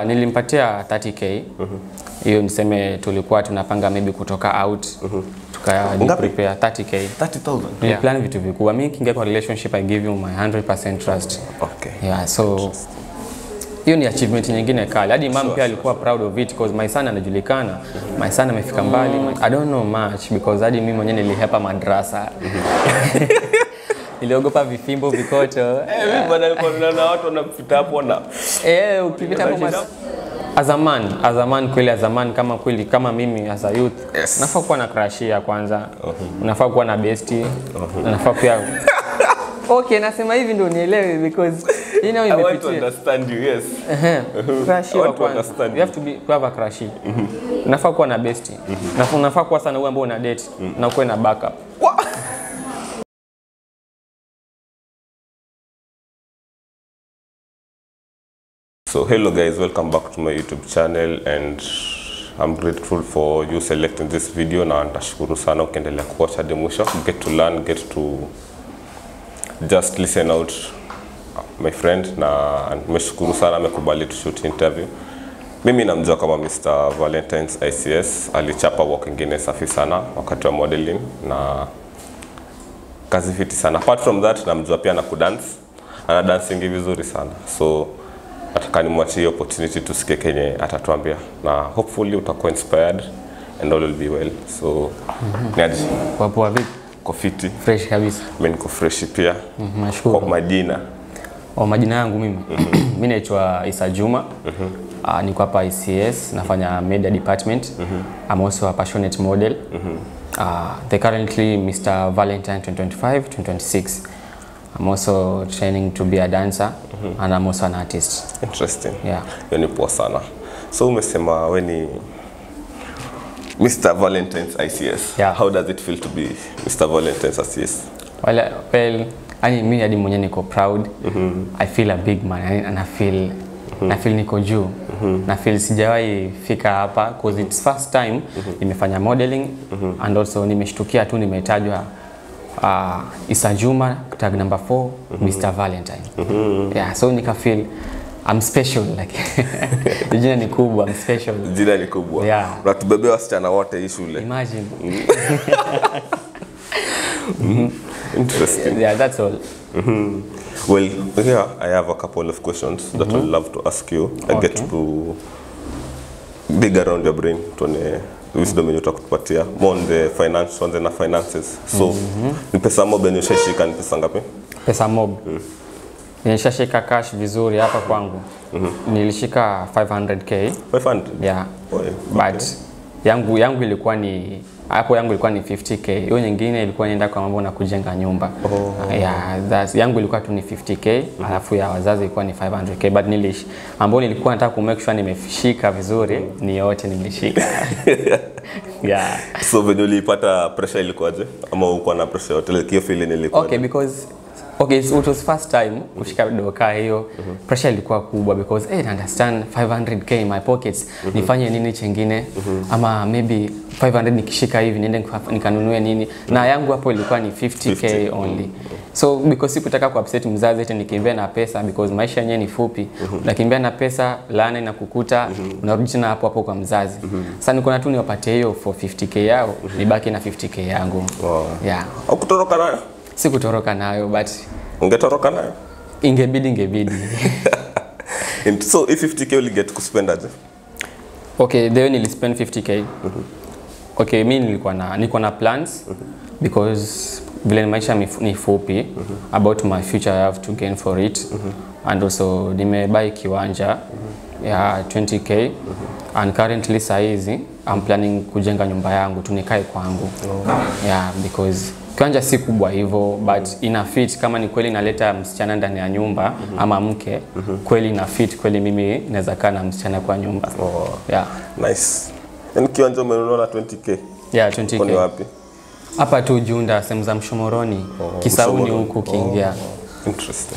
nilimpatia 30k. Hiyo niseme tulikuwa tunapanga maybe kutoka out. Prepare 30k. 30,000. Yeah. Plan vitu vikubwa. Mimi kingia kwa relationship I give you my 100% trust. Okay. Yeah, so hiyo ni achievement nyingine kali. Hadi mom pia alikuwa proud of it because my son anajulikana. My son amefika mbali. I don't know much because hadi mimi mwenyewe nilihepa madrasa. Niliogopa vifimbo vikoto. Mimi bado nilikuwa naona watu wanapita hapo na ukipita hapo Azaman kama mimi as a youth. Yes. Nafaa kuwa na crashia kwanza. Unafaa kuwa na bestie. Unafaa pia Okay, nasema hivi ndio nielewe because you know I want to understand you, yes. Crashia kwanza. You have to have a crashia. Unafaa kuwa na bestie. Unafaa kuwa sana wewe ambao una date na uwe na backup. So hello guys, welcome back to my YouTube channel and I'm grateful for you selecting this video na nitashukuru sana ukiendelea kuwatch hadi mwisho. Get to learn, get to just listen out my friend na nimeshukuru sana amekubali to shoot interview. Mimi namjua kama Mr. Valentine's ICS, alichapa work ingine safi sana wakati wa modeling na kazi fiti sana. Apart from that namjua pia na kudance. Ana dancing vizuri sana. So nataka nimwachie opportunity tusikie kenye atatuambia na hopefully utakuwa inspired and all will be well. So niaje? Poa vipi? Kofiti. Fresh kabisa. Mimi niko fresh pia. Nashukuru. Kwa majina. Majina yangu mimi. Mimi naitwa Isa Juma. Niko hapa ICS, nafanya media department. I'm also a passionate model. They currently Mr. Valentine 2025-2026. I'm also training to be a dancer and I'm also an artist. Interesting. Yeah. Yoni poa sana. So umesema we ni Mr. Valentine's ICS. Yeah. How does it feel to be Mr. Valentine's ICS? Well, mimi hadi mwenyewe niko proud. I feel a big man and I feel niko juu. Na feel sijawahi fika hapa because it's first time nimefanya modeling and also nimeshtukia tu nimetajwa Isa Juma tag number 4 Mr. Valentine. Yeah, so nika feel I'm special like jina ni kubwa, I'm special. Jina ni kubwa. Yeah. Unatubebea wasichana wote hii shule. Imagine. Interesting. Yeah, that's all. Well, here I have a couple of questions that I'd love to ask you. I get to dig around your brain to wisdom yenye utakupatia more on the finances. So, ni pesa mob yenye ushashika ni pesa ngapi? Pesa mob. Nilishashika cash vizuri hapa kwangu. Nilishika 500k. 500? Yeah. Okay. But yangu ilikuwa ni hapo yangu ilikuwa ni 50k. Hiyo nyingine ilikuwa inaenda kwa mambo na kujenga nyumba. Yeah, yangu ilikuwa tu ni 50k, alafu ya wazazi ilikuwa ni 500k, but ambao nilikuwa nataka ku make sure nimeshika vizuri, ni yote nimeshika. Yeah. So when ulipata pressure ilikuwaje? Ama uko na pressure yote ile kio feeling ilikuwa? Okay, so it was first time kushika doka hiyo. Pressure ilikuwa kubwa because I understand 500k in my pockets. Nifanye nini chengine? Ama maybe 500 nikishika hivi niende nikanunue nini? Na yangu hapo ilikuwa ni 50k only. So because sikutaka ku upset mzazi eti nikimbia na pesa because maisha yenyewe ni fupi. Unakimbia na pesa, laana inakukuta, unarudi tena hapo hapo kwa mzazi. Sasa niko na tu niwapatie hiyo for 50k yao, nibaki na 50k yangu. Yeah. Au kutoroka nayo? Sikutoroka nayo but ungetoroka nayo? Ingebidi. So if 50k will get kuspend aje? Okay, then nili spend 50k. Okay, mimi niko na plans because vile maisha ni fupi about my future I have to gain for it. And also nimebuy kiwanja ya 20k and currently saizi I'm planning kujenga nyumba yangu tunikae kwangu. Yeah, because kiwanja si kubwa hivyo but ina fit kama ni kweli naleta msichana ndani ya nyumba ama mke kweli ina fit kweli mimi naweza kaa na msichana kwa nyumba. Yeah. Nice. And kiwanja umenunua na 20k? Yeah, 20k. Kwa wapi? Hapa tu Junda, sehemu za Mshomoroni. Kisauni huko kiingia. Interesting.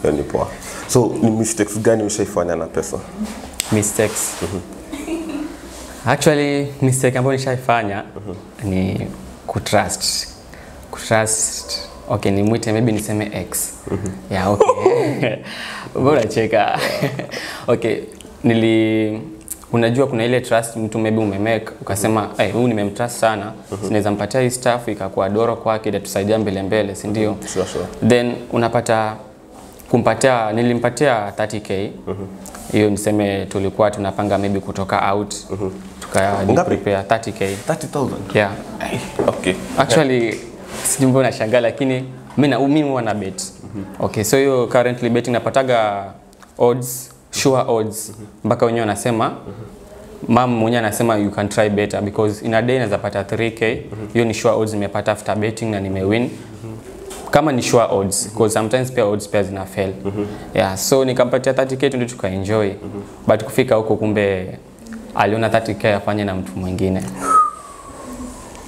Yani poa. So ni mistakes gani ushaifanya na pesa? Mistakes. Actually mistake ambayo nishaifanya ni kutrust Okay, nimwite maybe niseme X. Yeah, okay. Bora cheka. Okay, unajua kuna ile trust mtu maybe umemake ukasema huyu nimemtrust sana, sinaweza mpatia hii stuff ikakuwa doro kwake itatusaidia mbele, si ndio? Sure. Then unapata nilimpatia 30k. Hiyo niseme tulikuwa tunapanga maybe kutoka out. Prepare 30k. 30,000. Yeah. Okay. Actually sijumbo na shanga lakini mimi wana bet. Okay, so hiyo currently betting napataga odds, sure odds. Mpaka wenyewe wanasema mama mwenyewe anasema you can try better because in a day naweza pata 3k. Hiyo ni sure odds nimepata after betting na nimewin. Kama ni sure odds because sometimes pia odds pia zina fail. Yeah, so nikampatia 30k ndio tukaenjoy. But kufika huko kumbe aliona 30k afanye na mtu mwingine.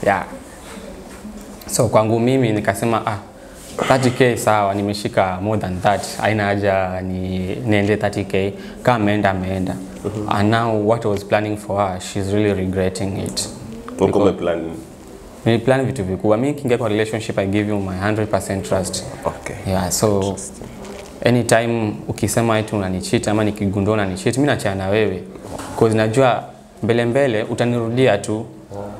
Yeah. So kwangu mimi nikasema 30k sawa, nimeshika more than that. Haina haja niende 30k. Kama ameenda. And now what I was planning for her, she's really regretting it. Uko plan? Ni plan vitu vikubwa. Mimi kingia kwa relationship I give you my 100% trust. Okay. Yeah, so anytime ukisema eti unanicheat ama nikigundua unanicheat, mimi naachana na wewe. Because najua mbele utanirudia tu.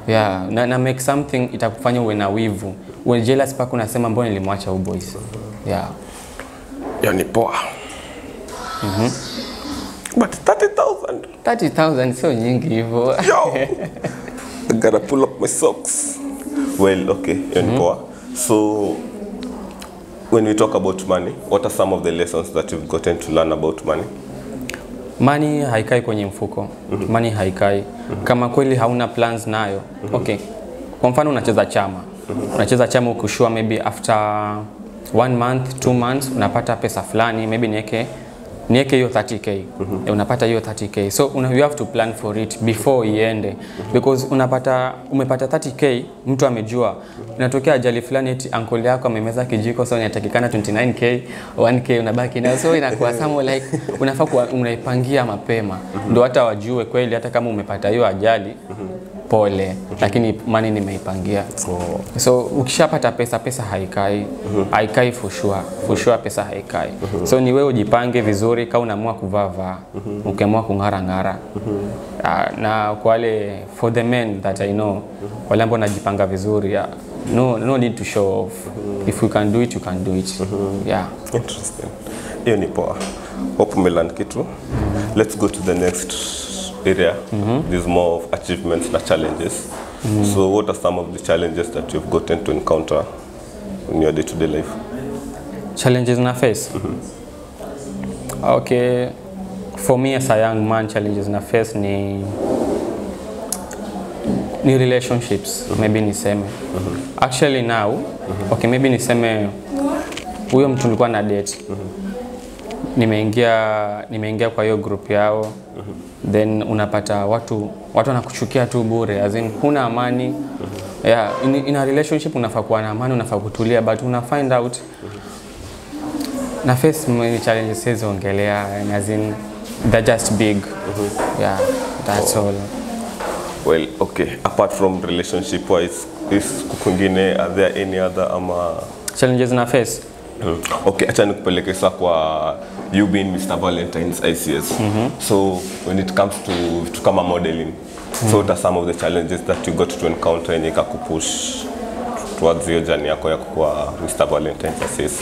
Yeah, na make something itakufanya uwe na wivu. Uwe jealous paka unasema mbona nilimwacha huyu boys. Yeah. Yani poa. But 30,000 sio nyingi hivyo. Yo. I gotta pull up my socks. Well, okay, yani poa. So when we talk about money, what are some of the lessons that you've gotten to learn about money? Money haikai kwenye mfuko. Money haikai. Kama kweli hauna plans nayo. Okay. Kwa mfano unacheza chama. Unacheza chama ukushua maybe after 1 month, 2 months unapata pesa fulani, maybe nieke hiyo 30k. Unapata hiyo 30k. So you have to plan for it before iende because umepata 30k, mtu amejua inatokea ajali fulani eti uncle yako amemeza kijiko, so inatakikana 29k, 1k unabaki nayo, so inakuwa somewhere like unafaa unaipangia mapema ndio hata wajue kweli hata kama umepata hiyo ajali pole, lakini money nimeipangia. So ukishapata pesa haikai. Haikai for sure pesa haikai. So ni wewe ujipange vizuri kama unaamua kuvaa, ukiamua kung'ara. Na kwa wale for the men that I know, wale ambao wanajipanga vizuri, no need to show off. If you can do it, you can do it. Yeah. Interesting. Hiyo ni poa. Hope umelearn kitu. Let's go to the next area. There's more of achievements and challenges. So what are some of the challenges that you've gotten to encounter in your day-to-day life? Challenges na face? Okay, for me as a young man, challenges na face ni relationships. Maybe niseme actually now, okay, maybe niseme huyo mtu nilikuwa na date. Nimeingia kwa hiyo group yao. Then unapata watu wanakuchukia tu bure, as in huna amani. Yeah, in a relationship unafaa kuwa na amani, unafaa kutulia, but una find out na face many challenges hizo ongelea, as in they're just big. Yeah, that's all. Well, okay, apart from relationship wise, kwingine are there any other challenges na face? Okay, acha nikupeleke sasa kwa you being Mr. Valentine's ICS. So when it comes to kama modeling, so what are some of the challenges that you got to encounter and ikakupush towards your journey yako ya kuwa Mr. Valentine's ICS?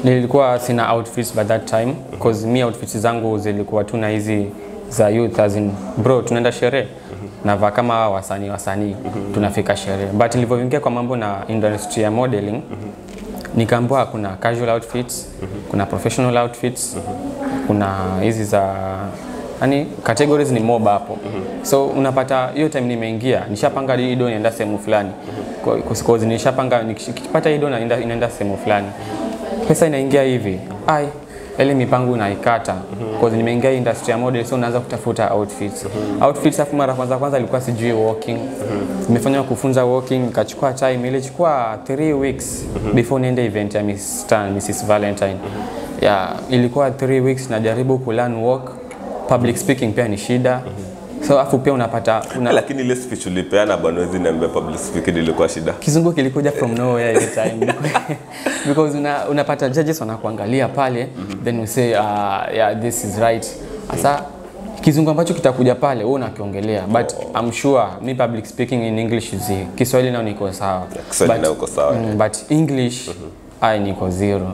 Nilikuwa sina outfits by that time because me outfits zangu zilikuwa tu na hizi za youth, as in bro tunaenda sherehe navaa kama wasanii tunafika sherehe. But nilipoingia kwa mambo na industry ya modeling, nikaambiwa kuna casual outfits, kuna professional outfits, kuna hizi za categories ni mob hapo. So unapata hiyo time nimeingia, nishapanga hii do nienda sehemu fulani. Kwa nishapanga nikipata hii do inaenda sehemu fulani. Pesa inaingia hivi. Ile mipango naikata because nimeingia industry ya model, so naanza kutafuta outfits. Outfits afu mara kwanza ilikuwa sijui walking. Nimefanya kufunza walking, nikachukua time, ilichukua 3 weeks before niende event ya Mrs. Valentine. Yeah, ilikuwa 3 weeks najaribu kulearn walk. Public speaking pia ni shida. So afu pia unapata lakini ile speech ulipeana bwana hizi niambia public speaking ilikuwa shida. Kizungu kilikuja from nowhere ile time. Because unapata judges wanakuangalia pale then you say yeah this is right. Asa Kizungu ambacho kitakuja pale wewe unakiongelea but I'm sure me public speaking in English is Kiswahili nao niko sawa. Kiswahili nao uko sawa. But English niko zero.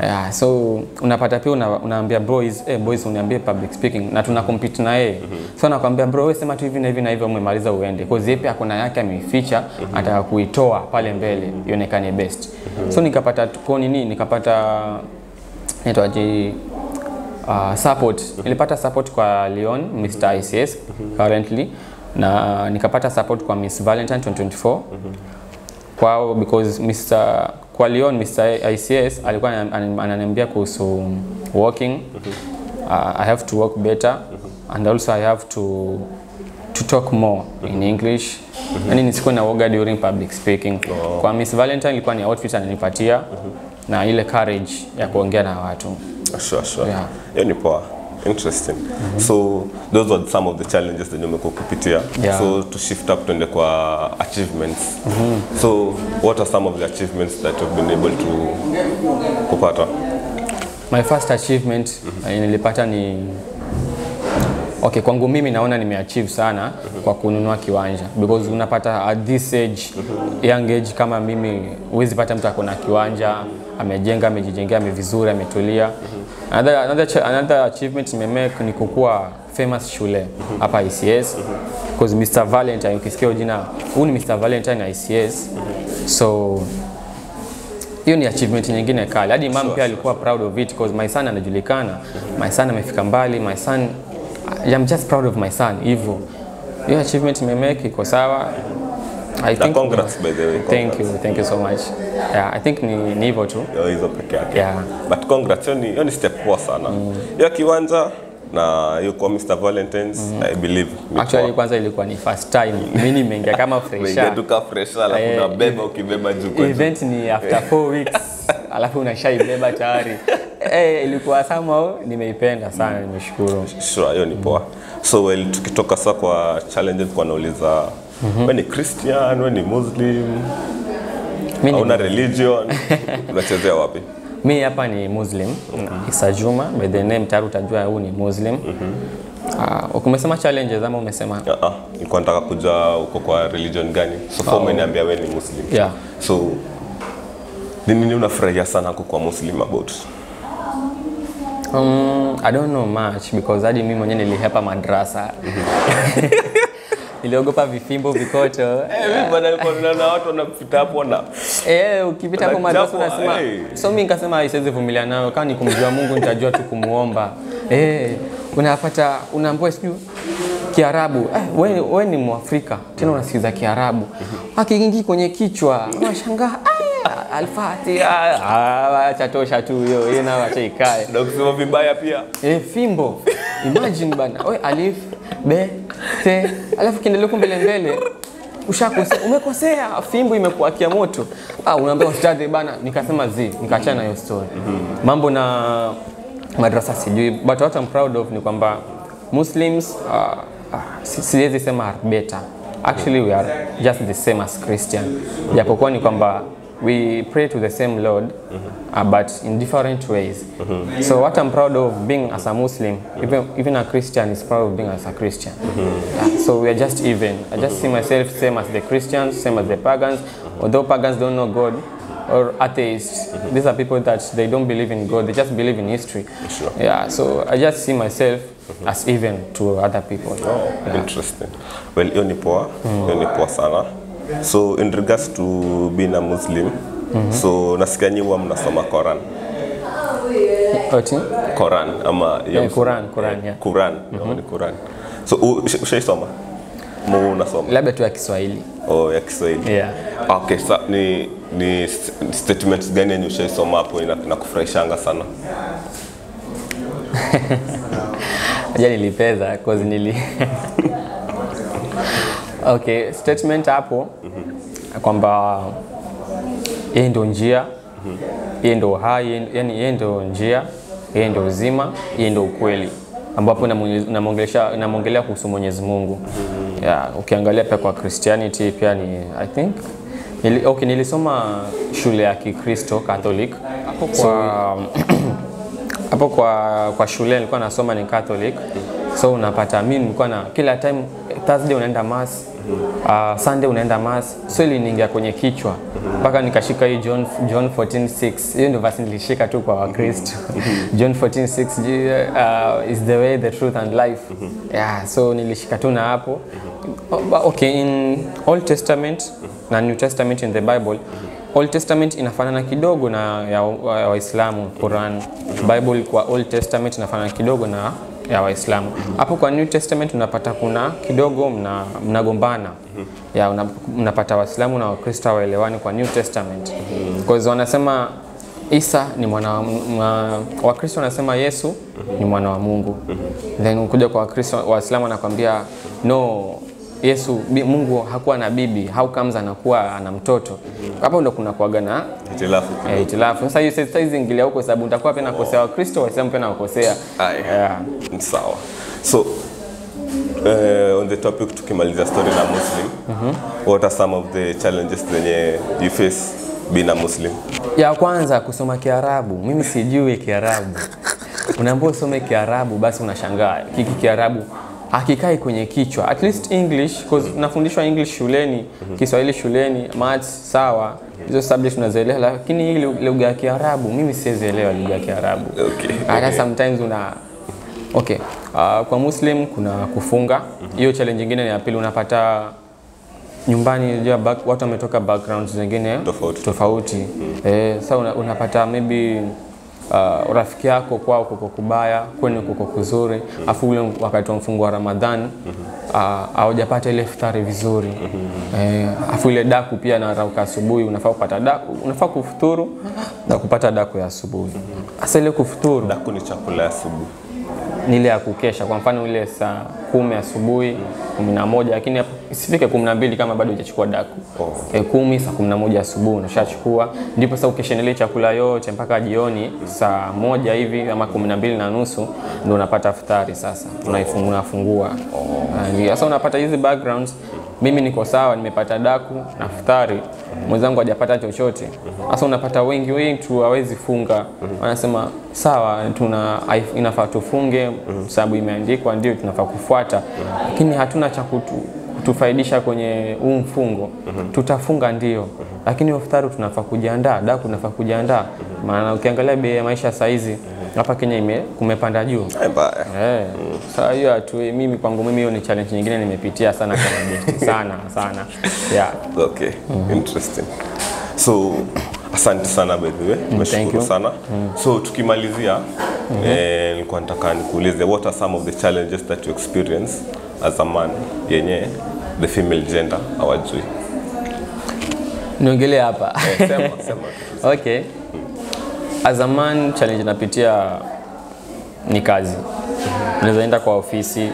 Yeah, so unapata pia unaambia boys uniambie public speaking na tuna compete na yeye. So nakwambia bro wewe sema tu hivi na hivi na hivi umemaliza uende. Cause yeye pia kuna yake ameficha ataka kuitoa pale mbele ionekane best. So nikapata nikapata netwaje support. Nilipata support kwa Leon Mr ICS currently na nikapata support kwa Miss Valentine 2024. Kwao because kwa Leon Mr ICS alikuwa ananiambia kuhusu walking. I have to walk better and also I have to talk more in English. Yani nisikuwe na woga during public speaking. Kwa Miss Valentine ilikuwa ni outfit ananipatia na ile courage ya kuongea na watu. Sure. Yeah, ni poa. Interesting. So those were some of the challenges that you kupitia. So to shift up tuende kwa achievements. So what are some of the achievements that you've been able to kupata? My first achievement nilipata ni kwangu mimi naona nimeachieve sana kwa kununua kiwanja because unapata at this age young age kama mimi huwezi pata mtu akona kiwanja amejijengea vizuri ametulia. Another achievement nimemake ni kukua famous shule hapa ICS because Mr Valentine ukisikia jina huyu ni Mr Valentine ICS. So hiyo ni achievement nyingine kali. Hadi mom pia alikuwa proud of it because my son anajulikana, my son amefika mbali, my son I'm just proud of my son hivyo. Hiyo achievement nimemake iko sawa. I think congrats by the way. Thank you so much. Yeah, I think ni hivyo tu. Hizo peke yake. Yeah. But congrats, hiyo ni step poa sana. Hiyo kiwanja na hiyo kwa Mr Valentine's I believe. Actually kwanza ilikuwa ni first time mimi nimeingia kama fresher. Nimeingia fresher alafu unabeba ukibeba juu kwa. Event ni after 4 weeks alafu unashaibeba tayari. Ilikuwa somehow nimeipenda sana, nimeshukuru. Sure, hiyo ni poa. So tukitoka sasa kwa challenges kwa nauliza wewe ni Christian, wewe ni Muslim, una religion, unachezea wapi? Mimi hapa ni Muslim. Isa Juma, by the name tayari utajua huyu ni Muslim. Umesema challenges ama umesema? Nilikuwa nataka kuja uko kwa religion gani? So for umeniambia wewe ni Muslim. Yeah. So nini unafurahia sana kwa Muslim about? I don't know much because hadi mimi mwenyewe nilihepa madrasa. Niliogopa vifimbo vikoto. Mimi bwana nilikuwa na watu wanapita hapo na ukipita hapo madrasa unasema so mimi nikasema siwezi vumilia nao kama ni kumjua Mungu nitajua tu kumuomba. Unapata unaambiwa sio Kiarabu. Wewe ni Mwafrika tena unasikiza Kiarabu. Akiingia kwenye kichwa unashangaa Al-Fatiha. Acha tosha tu hiyo na acha ikae. Na kusema vibaya pia. Fimbo. Imagine bana. Alif, B, T. Alafu kiendelea mbele. Ushakosea, umekosea, fimbo imekuakia moto. Unaambia ustadhi bana, nikasema nikaachana na hiyo story. Mambo na madrasa sijui, but what I'm proud of ni kwamba Muslims siwezi sema are better. Actually we are just the same as Christian. Japokuwa ni kwamba we pray to the same Lord, but in different ways. So what I'm proud of being as a Muslim, even a Christian is proud of being as a Christian. So we are just even. I just see myself same as the Christians, same as the pagans. Although pagans don't know God, or atheists, these are people that they don't believe in God, they just believe in history. Sure. Yeah, so I just see myself as even to other people. Interesting. Well, hiyo ni poa sana. So in regards to being a Muslim, so nasikia nyinyi huwa mnasoma Quran. Quran ama Quran, yeah. Quran, ni Quran. So ushaisoma? Unasoma? Labda tu ya Kiswahili. Ya Kiswahili. Yeah. Okay, so ni statements gani yenye ushaisoma hapo inakufurahishanga sana? Nilipeza cause Okay, statement hapo kwamba yeye ndio njia, yeye ndio hai, yani yeye ndio njia, yeye ndio uzima, yeye ndio ukweli. ambapo namongelea kuhusu Mwenyezi Mungu. Yeah, ukiangalia pia kwa Christianity pia ni I think nilisoma shule ya Kikristo Catholic. Hapo kwa shule nilikuwa nasoma ni Catholic. So unapata mimi nilikuwa na kila time Thursday unaenda mass, Sunday unaenda mass. So ili niingia kwenye kichwa mpaka nikashika hii John 14:6. Hiyo ndio verse nilishika tu kwa Wakristo. John 14:6 is the way, the truth and life. Yeah, so nilishika tu na hapo. Okay, in Old Testament na New Testament in the Bible, Old Testament inafanana kidogo na ya Waislamu. Quran, Bible kwa Old Testament inafanana kidogo na ya Waislamu. Hapo kwa New Testament unapata kuna kidogo mnagombana. Ya unapata Waislamu na Wakristo waelewani kwa New Testament. Because wanasema Isa ni Wakristo wanasema Yesu ni mwana wa Mungu. Then ukuja kwa Wakristo, Waislamu wanakuambia no, Yesu Mungu hakuwa na bibi, how comes anakuwa ana mtoto? Hapo ndo kuna kuaga na itilafu. Sasa hiyo sasa ingilia huko sababu utakuwa pia nakosea Wakristo, Waislamu pia nakosea. Yeah. Sawa. So on the topic tukimaliza story na Muslim, what are some of the challenges zenye you face being a Muslim? Ya kwanza kusoma Kiarabu. Mimi sijui Kiarabu. Unaambiwa usome Kiarabu basi unashangaa. Kiarabu hakikai kwenye kichwa. At least English, because nafundishwa English shuleni, Kiswahili shuleni, maths sawa. Hizo subjects tunazielewa, lakini hii lugha ya Kiarabu mimi sielewi lugha ya Kiarabu. Okay. Hata sometimes okay. Kwa Muslim kuna kufunga. Hiyo challenge nyingine ni ya pili, unapata nyumbani watu wametoka backgrounds zingine tofauti. Sasa unapata maybe rafiki yako kwao kuko kubaya, kwenu kuko kuzuri, afu ule wakati wa mfungo wa Ramadhan hawajapata ile iftari vizuri. Afu ile daku pia na rauka asubuhi, unafaa kupata daku, unafaa kufuturu na kupata daku ya asubuhi. Sasa ile kufuturu, daku ni chakula ya asubuhi. Ni ile ya kukesha, kwa mfano ile saa 10 asubuhi, 11, lakini isifike 12 kama bado hujachukua daku. 10 saa 11 asubuhi unashachukua, ndipo sasa ukesha ile chakula yote mpaka jioni saa 1 hivi ama 12:30 ndio unapata iftari. Sasa unafungua. Sasa unapata hizi backgrounds. Mimi niko sawa, nimepata daku na iftari, mwenzangu hajapata chochote. Sasa unapata wengi tu hawezi funga. Wanasema sawa, inafaa tufunge sababu imeandikwa, ndio tunafaa kufuata, lakini hatuna cha kutufaidisha kwenye huu mfungo. Tutafunga ndio, lakini iftari tunafaa kujiandaa, daku tunafaa kujiandaa. Maana ukiangalia bei ya maisha saa hizi hapa Kenya kumepanda juu. Sasa hiyo mimi kwangu hiyo ni challenge nyingine nimepitia sana kama best sana. Yeah. Okay. Interesting. So asante sana by the way. Nimeshukuru sana. So tukimalizia nilikuwa nataka nikuulize what are some of the challenges that you experience as a man yenye the female gender hawajui? Niongele hapa. Sema. Okay. As a man, challenge napitia ni kazi. Unaweza enda kwa ofisi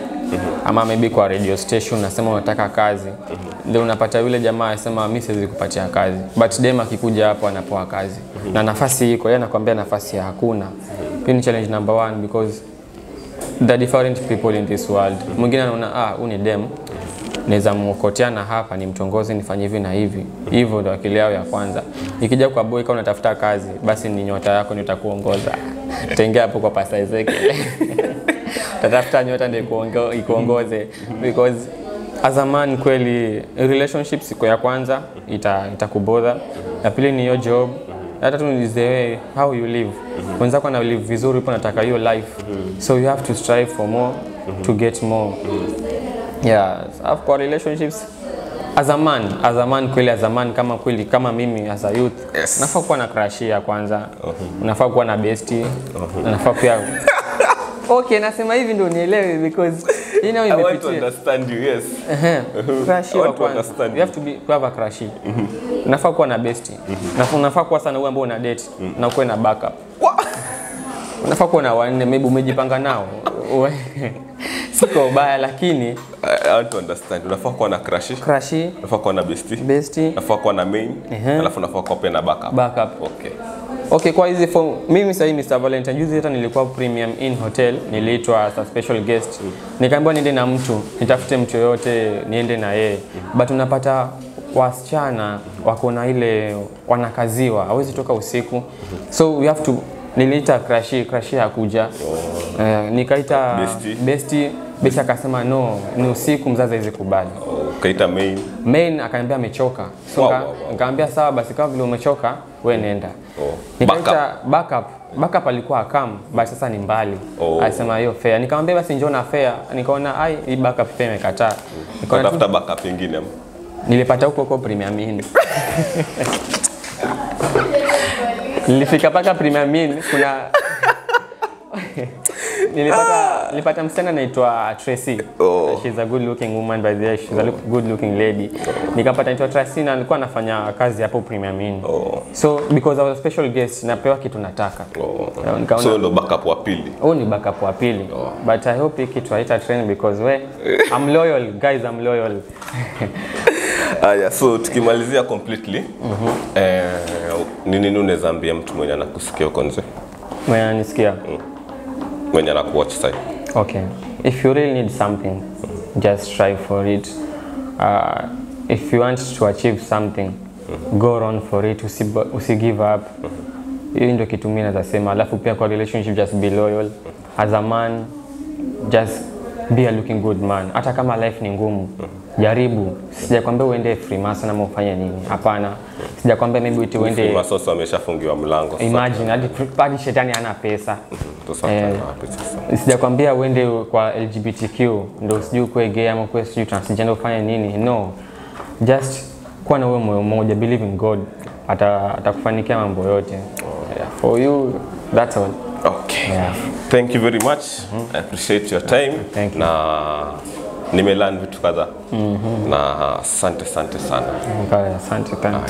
ama maybe kwa radio station nasema unataka kazi. Ndio unapata yule jamaa anasema mimi siwezi kupatia kazi. But dem akikuja hapo anapoa kazi. Na nafasi iko, yeye anakuambia nafasi hakuna. Hii ni challenge number 1 because the different people in this world. Mwingine anaona huyu ni dem, naweza mkoteana hapa ni mtongozi nifanye hivi na hivi. Hivyo ndio akili yao ya kwanza. Ikija kwa boy kama unatafuta kazi, basi ni nyota yako ndio itakuongoza. Tengea hapo kwa Pastor Ezekiel. Tatafuta nyota ndio ikuongoze because as a man kweli relationships iko ya kwanza itakubother. Ya pili ni your job. Ya tatu ni the way how you live. Wenzako wana live vizuri, upo nataka hiyo life. So you have to strive for more to get more. Yeah, for relationships as a man kweli kama kweli kama mimi as a youth, nafaa kuwa na crush ya kwanza. Unafaa kuwa na bestie. Unafaa pia okay, nasema hivi ndio nielewe because you know I want to understand you. Yes. Crush ya kwanza. You have to have a crush. Unafaa kuwa na bestie. Unafaa kuwa sana wewe ambao una date na uko na backup. Unafaa kuwa na wanne maybe umejipanga nao. Siko baya lakini I want to understand. Unafaa kuwa na crush. Unafaa kuwa na bestie. Unafaa kuwa na main. Alafu unafaa kuwa pia na backup. Backup. Okay. Okay, kwa hizi for mimi sasa Mr. Valentine juzi hata nilikuwa Premium Inn Hotel, niliitwa as a special guest. Nikaambiwa niende na mtu, nitafute mtu yote niende na yeye. But unapata wasichana wako na ile wanakaziwa, hawezi toka usiku. So we have to niliita crush hakuja. Nikaita bestie akasema no, ni usiku mzazi hawezi kubali. Kaita main akaniambia amechoka. So nikamwambia sawa basi kama vile umechoka wewe nenda. Nikaita backup alikuwa akam but sasa ni mbali. Alisema hiyo fare. Nikamwambia basi njoo na fare. Nikaona hii backup pia imekataa. Nikaona backup nyingine. Nilipata huko Premium Inn. Nilifika paka Premium Inn kuna nilipata msichana anaitwa Tracy. She's a good looking woman by the way. She's a good looking lady. Nikapata anaitwa Tracy na alikuwa anafanya kazi hapo Premium Inn. So because I was a special guest napewa kitu nataka. So ndo backup wa pili. Ni backup wa pili. But I hope kitu haita trend because I'm loyal guys, I'm loyal. So tukimalizia completely nini unaweza ambia mtu mwenye anakusikia uko nje? Mwenye anisikia? Mwenye anakuwatch sasa. Okay. If you really need something, just strive for it. If you want to achieve something, go on for it. Usi give up. Hiyo ndio kitu mimi naweza sema. Alafu pia kwa relationship just be loyal. As a man, just be a looking good man. Hata kama life ni ngumu, jaribu. Sijakwambia uende Freemason ama ufanye nini. Hapana. Sijakwambia maybe uende Freemason ameshafungiwa mlango sasa. Imagine hadi shetani hana pesa. Sijakwambia uende kwa LGBTQ ndio usijue kwa gay ama kwa sijui transgender ufanye nini. No. Just kuwa na wewe moyo mmoja, believe in God. Atakufanikia mambo yote. For you, that's all. Okay. Thank you very much. I appreciate your time. Thank you. Na nimelearn vitu kadhaa. Na asante sana. Asante sana.